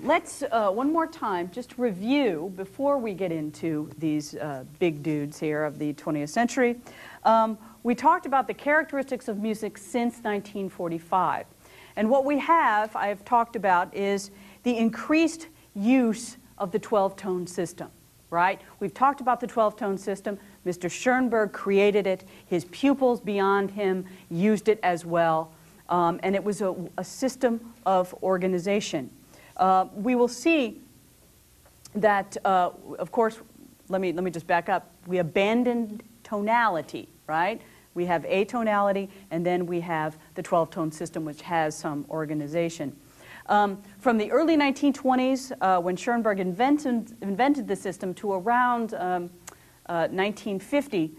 let's one more time just review before we get into these big dudes here of the 20th century. We talked about the characteristics of music since 1945. And what we have, I've talked about, is the increased use of the 12-tone system, right? We've talked about the 12-tone system. Mr. Schoenberg created it. His pupils beyond him used it as well. And it was a system of organization. We will see that, of course, let me just back up. We abandoned tonality, right? We have atonality, and then we have the 12-tone system, which has some organization. From the early 1920s, when Schoenberg invented the system, to around 1950,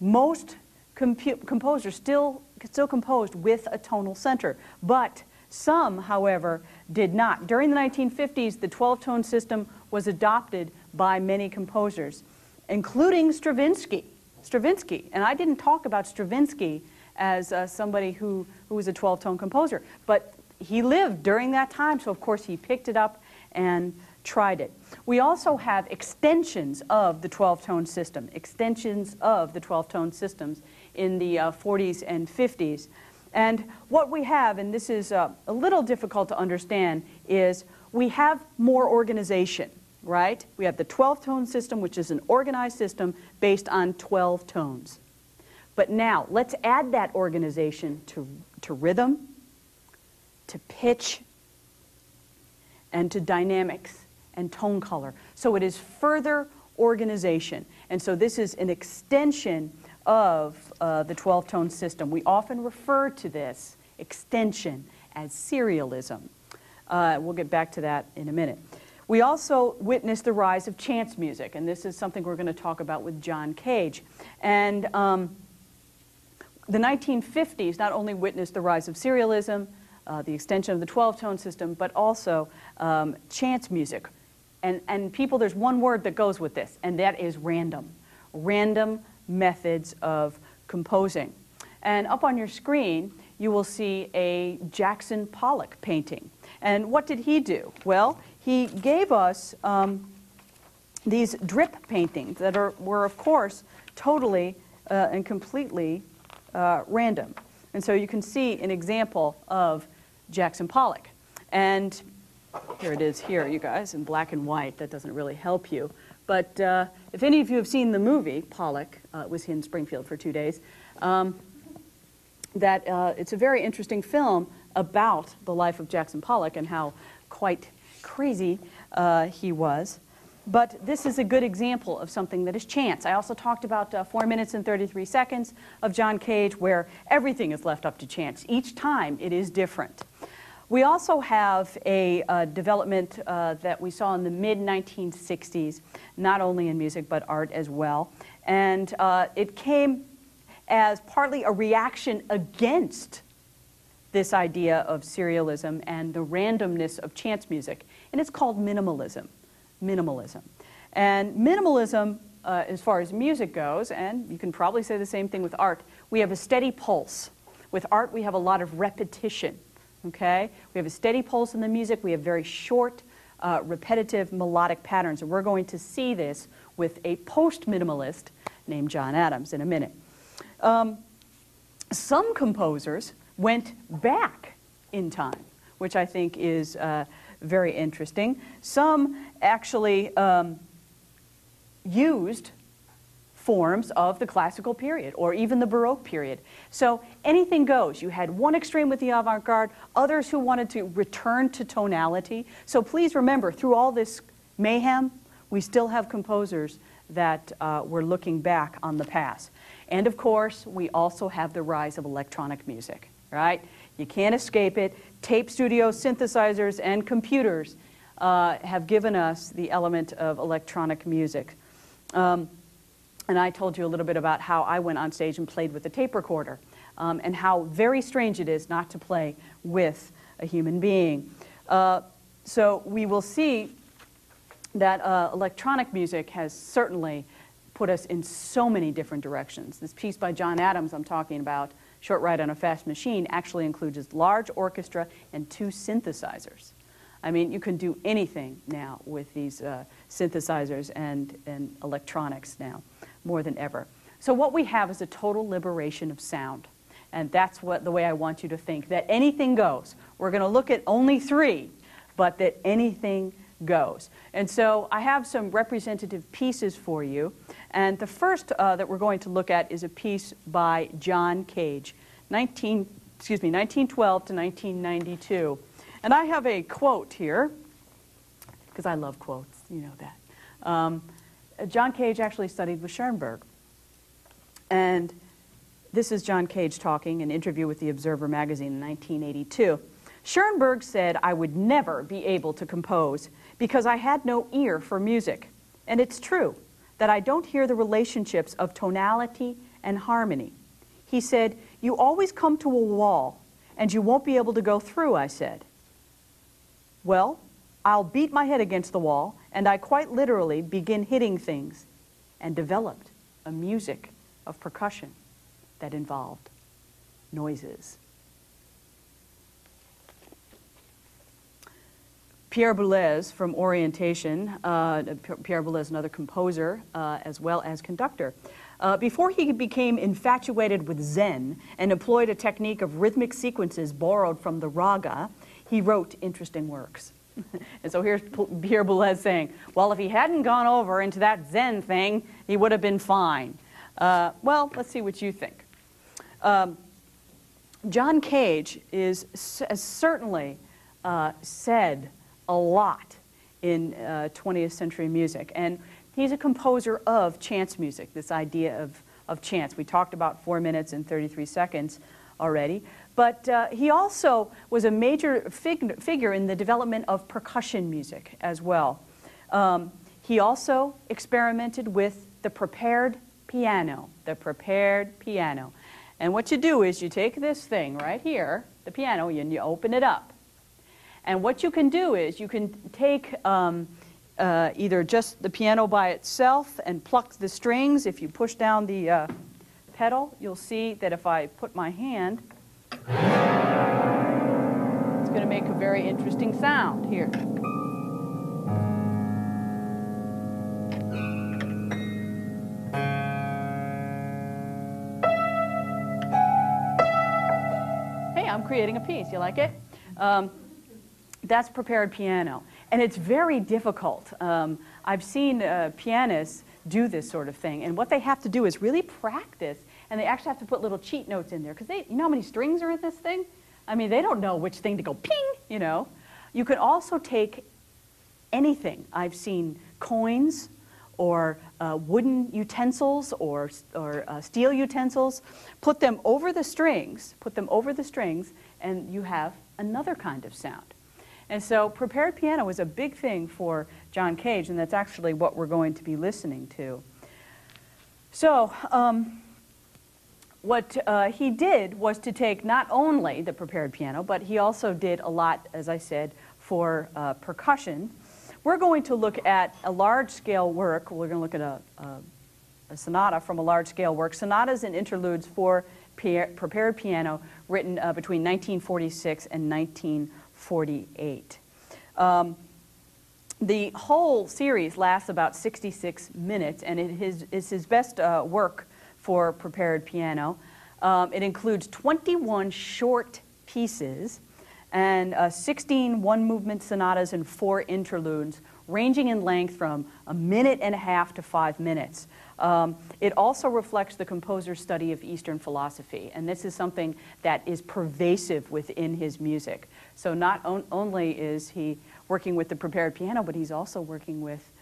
most composers still composed with a tonal center, but some, however, did not. During the 1950s, the 12-tone system was adopted by many composers, including Stravinsky. And I didn't talk about Stravinsky as somebody who was a 12-tone composer, but he lived during that time, so of course he picked it up and tried it. We also have extensions of the 12-tone system, in the 40s and 50s. And what we have, and this is a little difficult to understand, is we have more organization, right? We have the 12-tone system, which is an organized system based on 12 tones. But now, let's add that organization to rhythm, to pitch, and to dynamics and tone color. So it is further organization. And so this is an extension of the 12-tone system. We often refer to this extension as serialism. We'll get back to that in a minute. We also witnessed the rise of chance music, and this is something we're going to talk about with John Cage. And the 1950s not only witnessed the rise of serialism, the extension of the 12-tone system, but also chance music. And people, there's one word that goes with this, and that is random. Random methods of composing. And up on your screen, you will see a Jackson Pollock painting. And what did he do? Well, he gave us these drip paintings that were, of course, totally and completely random. And so you can see an example of Jackson Pollock. And here it is here, you guys, in black and white. That doesn't really help you. But if any of you have seen the movie, Pollock, it was in Springfield for 2 days, it's a very interesting film about the life of Jackson Pollock and how quite crazy he was. But this is a good example of something that is chance. I also talked about 4 minutes and 33 seconds of John Cage, where everything is left up to chance. Each time it is different. We also have a development that we saw in the mid-1960s, not only in music but art as well. And it came as partly a reaction against this idea of serialism and the randomness of chance music. And it's called minimalism. And minimalism, as far as music goes, and you can probably say the same thing with art, we have a steady pulse. With art, we have a lot of repetition. Okay? We have a steady pulse in the music. We have very short, repetitive melodic patterns. And we're going to see this with a post-minimalist named John Adams in a minute. Some composers went back in time, which I think is very interesting. Some actually used forms of the classical period or even the Baroque period. So anything goes. You had one extreme with the avant-garde, others who wanted to return to tonality. So please remember, through all this mayhem, we still have composers that were looking back on the past. And of course, we also have the rise of electronic music, right? You can't escape it. Tape studios, synthesizers, and computers have given us the element of electronic music. And I told you a little bit about how I went on stage and played with a tape recorder, and how very strange it is not to play with a human being. So we will see that electronic music has certainly put us in so many different directions. This piece by John Adams I'm talking about, Short Ride on a Fast Machine, actually includes a large orchestra and 2 synthesizers. I mean, you can do anything now with these synthesizers and electronics now, more than ever. So what we have is a total liberation of sound. And that's the way I want you to think, that anything goes. We're going to look at only 3, but that anything goes. And so I have some representative pieces for you. And the first that we're going to look at is a piece by John Cage, 1912 to 1992. And I have a quote here, because I love quotes, you know that. John Cage actually studied with Schoenberg. And this is John Cage talking, an interview with the Observer magazine in 1982. Schoenberg said I would never be able to compose because I had no ear for music. And it's true that I don't hear the relationships of tonality and harmony. He said, you always come to a wall and you won't be able to go through, I said. Well, I'll beat my head against the wall, and I quite literally begin hitting things, and developed a music of percussion that involved noises. Pierre Boulez from Orientation, Pierre Boulez, another composer as well as conductor. Before he became infatuated with Zen and employed a technique of rhythmic sequences borrowed from the raga, he wrote interesting works. And so here's Pierre Boulez saying, well, if he hadn't gone over into that Zen thing, he would have been fine. Well, let's see what you think. John Cage has certainly said a lot in 20th century music. And he's a composer of chance music, this idea of chance. We talked about 4 minutes and 33 seconds already. But he also was a major figure in the development of percussion music as well. He also experimented with the prepared piano, And what you do is you take this thing right here, the piano, and you open it up. And what you can do is you can take either just the piano by itself and pluck the strings. If you push down the pedal, you'll see that if I put my hand, it's going to make a very interesting sound here. Hey, I'm creating a piece. You like it? That's prepared piano. And it's very difficult. I've seen pianists do this sort of thing. And what they have to do is really practice. And they actually have to put little cheat notes in there. Because you know how many strings are in this thing? I mean, they don't know which thing to go ping, you know. You can also take anything. I've seen coins or wooden utensils or steel utensils. Put them over the strings. And you have another kind of sound. And so prepared piano was a big thing for John Cage, and that's actually what we're going to be listening to. So what he did was to take not only the prepared piano, but he also did a lot, as I said, for percussion. We're going to look at a large-scale work. We're going to look at a sonata from a large-scale work. Sonatas and interludes for prepared piano written between 1946 and 1948. The whole series lasts about 66 minutes, and it is his best work for prepared piano. It includes 21 short pieces and 16 one-movement sonatas and 4 interludes, ranging in length from 1.5 minutes to 5 minutes. It also reflects the composer's study of Eastern philosophy, and this is something that is pervasive within his music. So not only is he working with the prepared piano, but he's also working with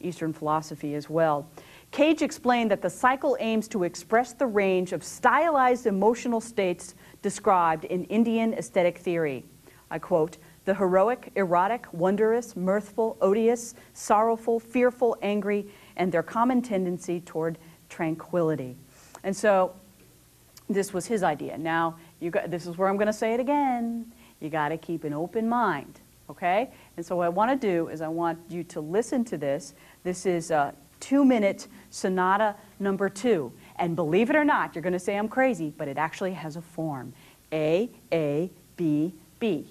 Eastern philosophy as well. Cage explained that the cycle aims to express the range of stylized emotional states described in Indian aesthetic theory. I quote, "The heroic, erotic, wondrous, mirthful, odious, sorrowful, fearful, angry, and their common tendency toward tranquility." And so this was his idea. Now, this is where I'm going to say it again. You got to keep an open mind, okay? And so what I want to do is I want you to listen to this. This is 2-minute Sonata number 2. And believe it or not, you're going to say I'm crazy, but it actually has a form. A, B, B.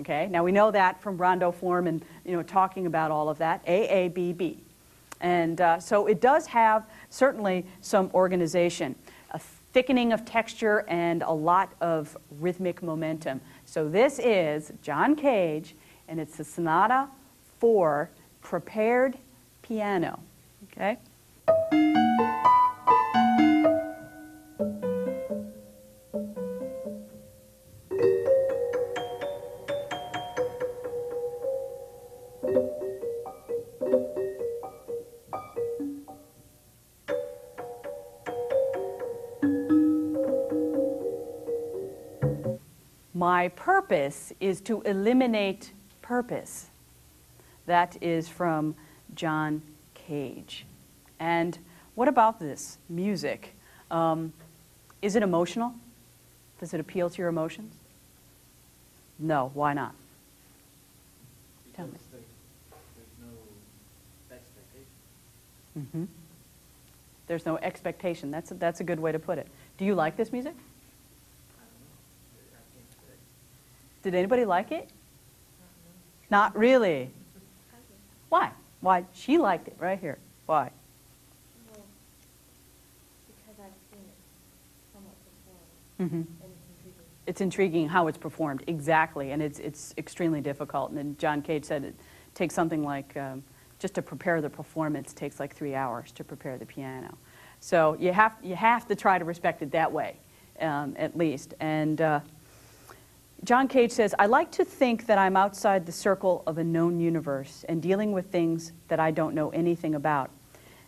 Okay, now we know that from rondo form and talking about all of that, A, B, B. And so it does have certainly some organization, a thickening of texture and a lot of rhythmic momentum. So this is John Cage, and it's the Sonata for Prepared Piano. Okay? My purpose is to eliminate purpose. That is from John Cage. And what about this music? Is it emotional? Does it appeal to your emotions? No, why not? Tell me. There's no expectation. Mm-hmm. There's no expectation. That's a good way to put it. Do you like this music? Did anybody like it? Not really. Why? Why? She liked it right here. Why? Well, because I've seen it somewhat before, and it's intriguing. It's intriguing how it's performed, exactly, and it's extremely difficult. And then John Cage said it takes something like, just to prepare the performance, takes like 3 hours to prepare the piano. So you have to try to respect it that way, at least. And John Cage says, I like to think that I'm outside the circle of a known universe and dealing with things that I don't know anything about.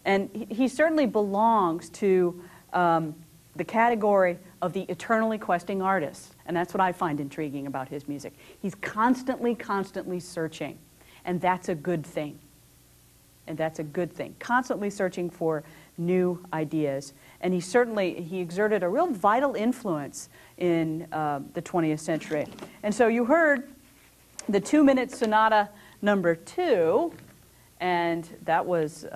And he certainly belongs to the category of the eternally questing artist. And that's what I find intriguing about his music. He's constantly searching. And that's a good thing. And that's a good thing. Constantly searching for new ideas. And he exerted a real vital influence in the 20th century. And so you heard the 2-minute Sonata number 2, and that was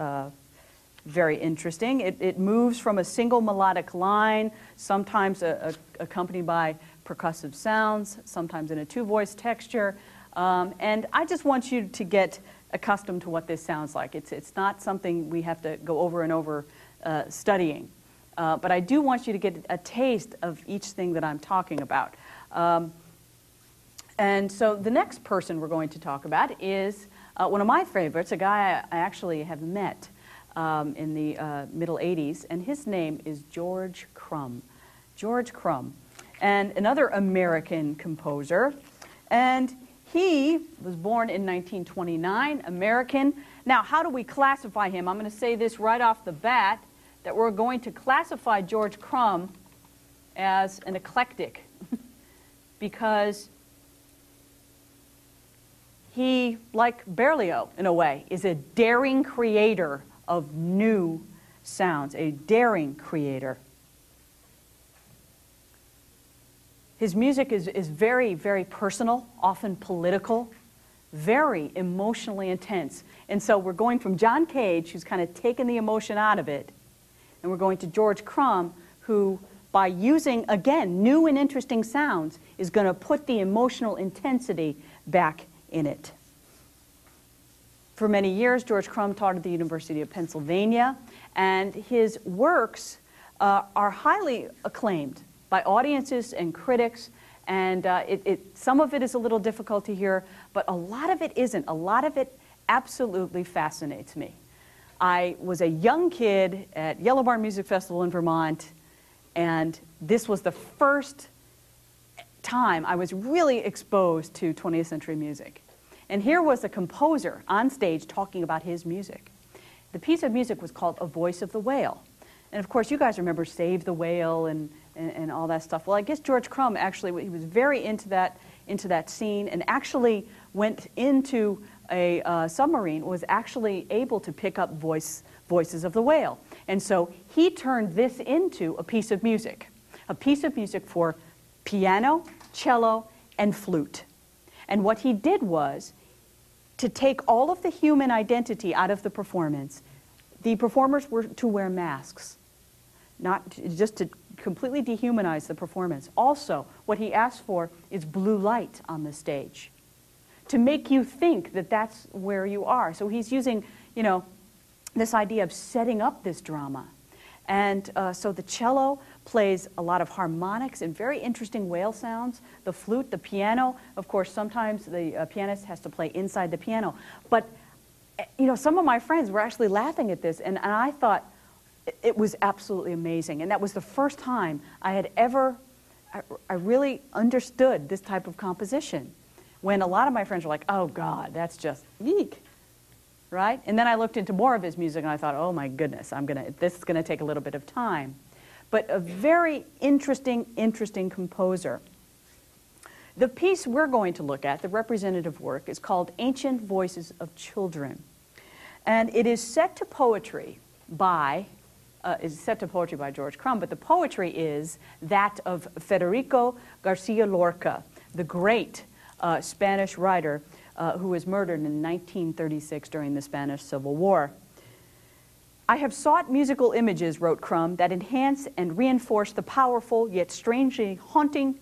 very interesting. It moves from a single melodic line, sometimes accompanied by percussive sounds, sometimes in a 2-voice texture. And I just want you to get accustomed to what this sounds like. It's not something we have to go over and over studying. But I do want you to get a taste of each thing that I'm talking about. And so the next person we're going to talk about is one of my favorites, a guy I actually have met in the middle 80s, and his name is George Crumb. George Crumb, and another American composer. And he was born in 1929, American. Now, how do we classify him? I'm going to say this right off the bat, that we're going to classify George Crumb as an eclectic because he, like Berlioz in a way, is a daring creator of new sounds, a daring creator. His music is very, very personal, often political, very emotionally intense. And so we're going from John Cage, who's kind of taken the emotion out of it, and we're going to George Crumb, who, by using, again, new and interesting sounds, is going to put the emotional intensity back in it. For many years, George Crumb taught at the University of Pennsylvania, and his works are highly acclaimed by audiences and critics, and some of it is a little difficult to hear, but a lot of it isn't. A lot of it absolutely fascinates me. I was a young kid at Yellow Barn Music Festival in Vermont, and this was the first time I was really exposed to 20th century music. And here was a composer on stage talking about his music. The piece of music was called A Voice of the Whale. And of course, you guys remember Save the Whale and all that stuff. Well, I guess George Crumb actually, he was very into that scene and actually went into a submarine, was actually able to pick up voices of the whale. And so he turned this into a piece of music for piano, cello, and flute. And what he did was to take all of the human identity out of the performance. The performers were to wear masks, just to completely dehumanize the performance. Also, what he asked for is blue light on the stage. to make you think that that's where you are. So he's using, you know, this idea of setting up this drama. And so the cello plays a lot of harmonics and very interesting whale sounds. The flute, the piano, of course, sometimes the pianist has to play inside the piano. But, you know, some of my friends were actually laughing at this, and I thought it was absolutely amazing. And that was the first time I had ever, I really understood this type of composition. When a lot of my friends were like, oh God, that's just eek. Right? And then I looked into more of his music and I thought, oh my goodness, this is going to take a little bit of time. But a very interesting composer. The piece we're going to look at, the representative work, is called Ancient Voices of Children. And it is set to poetry by George Crumb, but the poetry is that of Federico Garcia Lorca, the great Spanish writer who was murdered in 1936 during the Spanish Civil War. I have sought musical images, wrote Crumb, that enhance and reinforce the powerful yet strangely haunting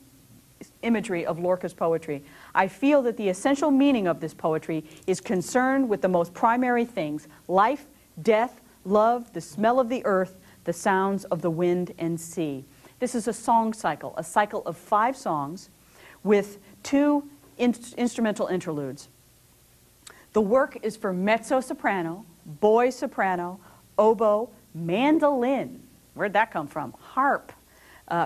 imagery of Lorca's poetry. I feel that the essential meaning of this poetry is concerned with the most primary things: life, death, love, the smell of the earth, the sounds of the wind and sea. This is a song cycle, a cycle of 5 songs with 2 instrumental interludes. The work is for mezzo-soprano, boy soprano, oboe, mandolin. Where'd that come from? Harp,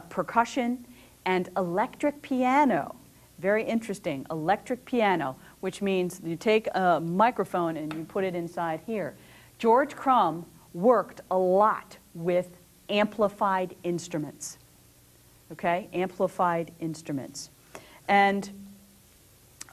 percussion, and electric piano. Very interesting, electric piano, which means you take a microphone and you put it inside here. George Crumb worked a lot with amplified instruments. Okay, amplified instruments. And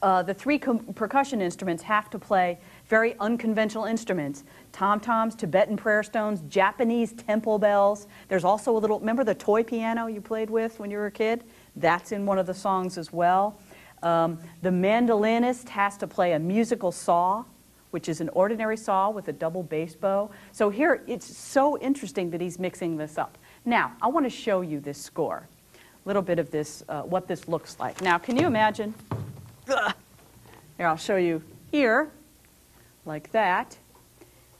the 3 percussion instruments have to play very unconventional instruments: tom-toms, Tibetan prayer stones, Japanese temple bells. There's also a little, remember the toy piano you played with when you were a kid? That's in one of the songs as well. The mandolinist has to play a musical saw, which is an ordinary saw with a double bass bow. So here, it's so interesting that he's mixing this up. Now, I want to show you this score, a little bit of this, what this looks like. Now, can you imagine? Here, I'll show you here, like that,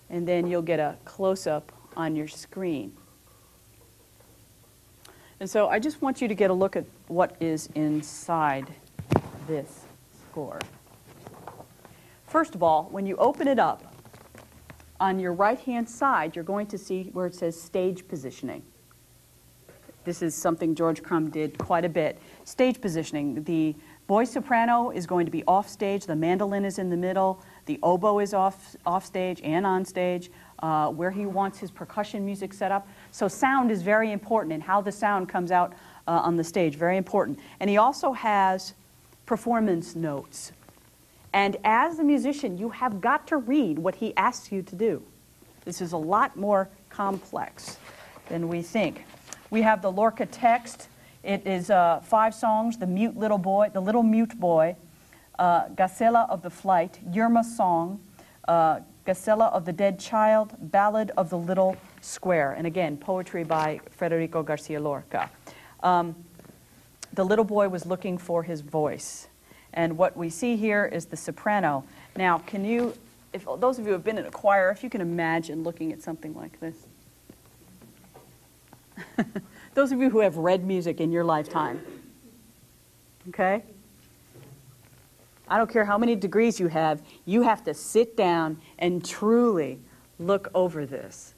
and then you'll get a close-up on your screen. And so I just want you to get a look at what is inside this score. First of all, when you open it up, on your right-hand side, you're going to see where it says stage positioning. This is something George Crumb did quite a bit. Stage positioning. The boy soprano is going to be off stage. The mandolin is in the middle. The oboe is off stage and on stage, where he wants his percussion music set up. So sound is very important, and how the sound comes out on the stage, very important. And he also has performance notes. And as a musician, you have got to read what he asks you to do. This is a lot more complex than we think. We have the Lorca text. It is 5 songs: The Mute Little Boy, The Little Mute Boy, Gazella of the Flight, Yerma's Song, Gazella of the Dead Child, Ballad of the Little Square. And again, poetry by Federico Garcia Lorca. The little boy was looking for his voice. And what we see here is the soprano. Now, can you, if those of you who have been in a choir, if you can imagine looking at something like this. Those of you who have read music in your lifetime, okay? I don't care how many degrees you have to sit down and truly look over this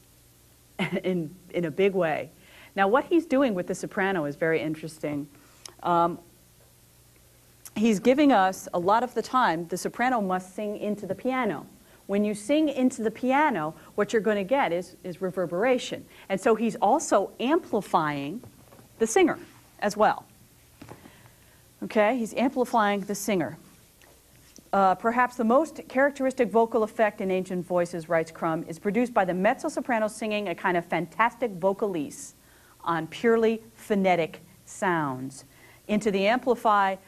in a big way. Now, what he's doing with the soprano is very interesting. He's giving us, a lot of the time, the soprano must sing into the piano. When you sing into the piano, what you're going to get is reverberation. And so he's also amplifying the singer as well. Okay, he's amplifying the singer. Perhaps the most characteristic vocal effect in Ancient Voices, writes Crumb, is produced by the mezzo-soprano singing a kind of fantastic vocalise on purely phonetic sounds into the amplified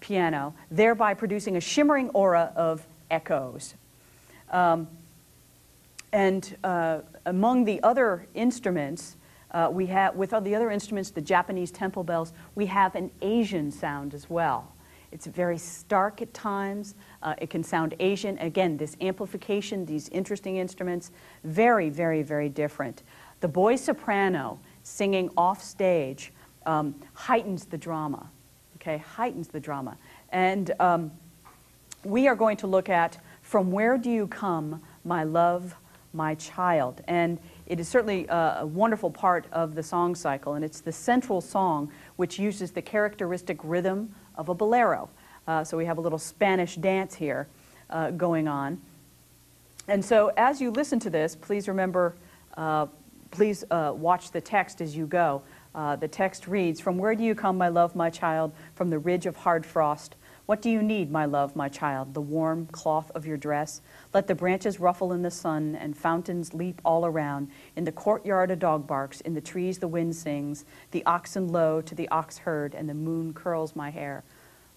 piano, thereby producing a shimmering aura of echoes. Among the other instruments, we have, with the other instruments, the Japanese temple bells, we have an Asian sound as well. It's very stark at times. It can sound Asian. Again, this amplification, these interesting instruments, very, very, very different. The boy soprano singing off stage heightens the drama, okay, heightens the drama. And we are going to look at From Where Do You Come, My Love, My Child? And it is certainly a wonderful part of the song cycle, and it's the central song which uses the characteristic rhythm of a bolero. So we have a little Spanish dance here going on. And so as you listen to this, please remember, please watch the text as you go. The text reads, "From where do you come, my love, my child? From the ridge of hard frost. What do you need, my love, my child? The warm cloth of your dress? Let the branches ruffle in the sun and fountains leap all around. In the courtyard a dog barks, in the trees the wind sings, the oxen low to the ox herd, and the moon curls my hair.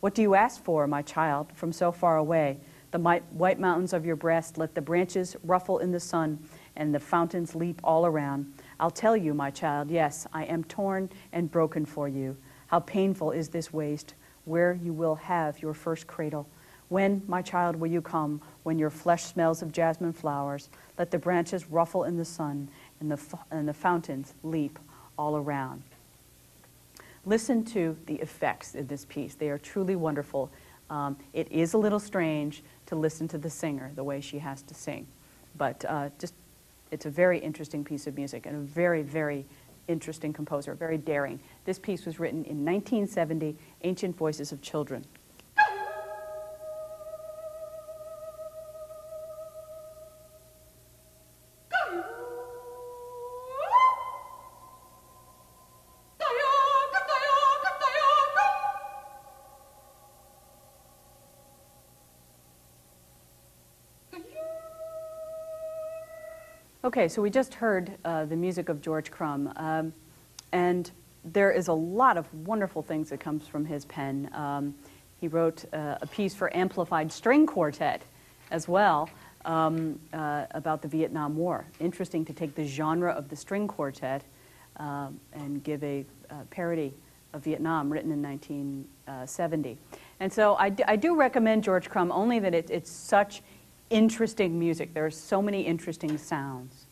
What do you ask for, my child, from so far away? The white mountains of your breast, let the branches ruffle in the sun, and the fountains leap all around. I'll tell you, my child, yes, I am torn and broken for you. How painful is this waste, where you will have your first cradle. When, my child, will you come, when your flesh smells of jasmine flowers? Let the branches ruffle in the sun, and the fountains leap all around." Listen to the effects in this piece. They are truly wonderful. It is a little strange to listen to the singer, the way she has to sing. But it's a very interesting piece of music and a very, very interesting composer, very daring. This piece was written in 1970, Ancient Voices of Children. Okay, so we just heard the music of George Crumb, and there is a lot of wonderful things that comes from his pen. He wrote a piece for amplified string quartet as well about the Vietnam War. Interesting to take the genre of the string quartet and give a parody of Vietnam written in 1970. And so I do recommend George Crumb, only that it's such interesting music. There are so many interesting sounds.